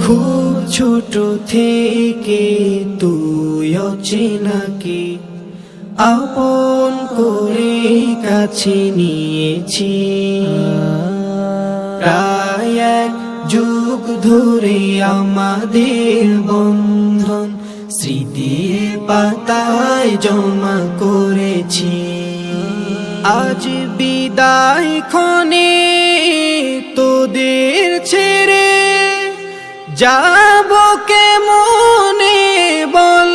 খুব ছোট থেকে তুই অচেনাকে আপন করে কাছে নিয়েছি। প্রায় এক যুগ ধরে আমাদের বন্ধন স্মৃতির পাতায় জমা করেছি। আজ বিদায় ক্ষণে তোদের ছেড়ে যাব কেমনে বল,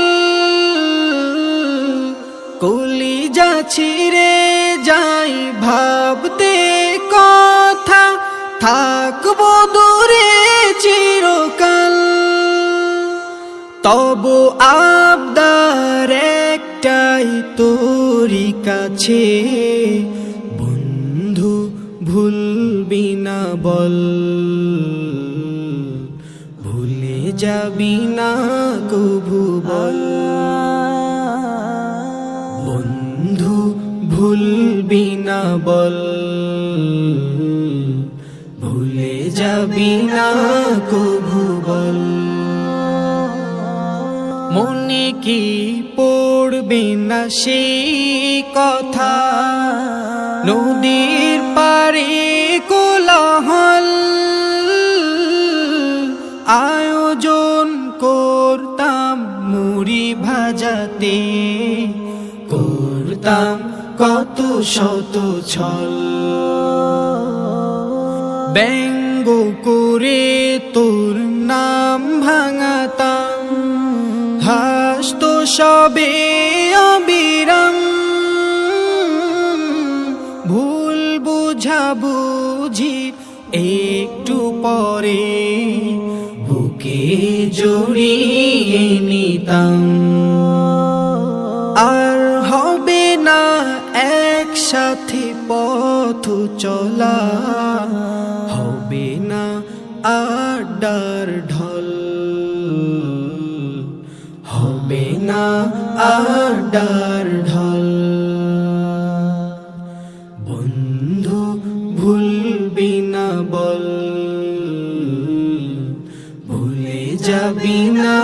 কলিজা ছিঁড়ে যাই ভাবতে কথা, থাকবো দূরে চিরকাল। তবু আবদার একটাই তোরই কাছে, বন্ধু ভুলবি না বল, ভুলে যাবি না কভু বল। বন্ধু ভুলবি না বল, ভুলে যাবি না কভু বল। মনে কি পড়বে না সেই কথা, নদীর পারে কোলাহল আয়োজন করতাম মুড়ি ভাজাতে, করতাম কত শত ছল। ব্যঙ্গ করে তোর নাম ভাঙাতাম, হাসতো সবে অবিরাম। ভুল বুঝাবুঝি একটু পরে বুকে জড়িয়ে নিতাম। আর হবে না একসাথে পথ চলা, হবে না আড্ডার ঢল, হবে না আড্ডার ঢল। বন্ধু ভুলবি না বল, ভুলে যাবি না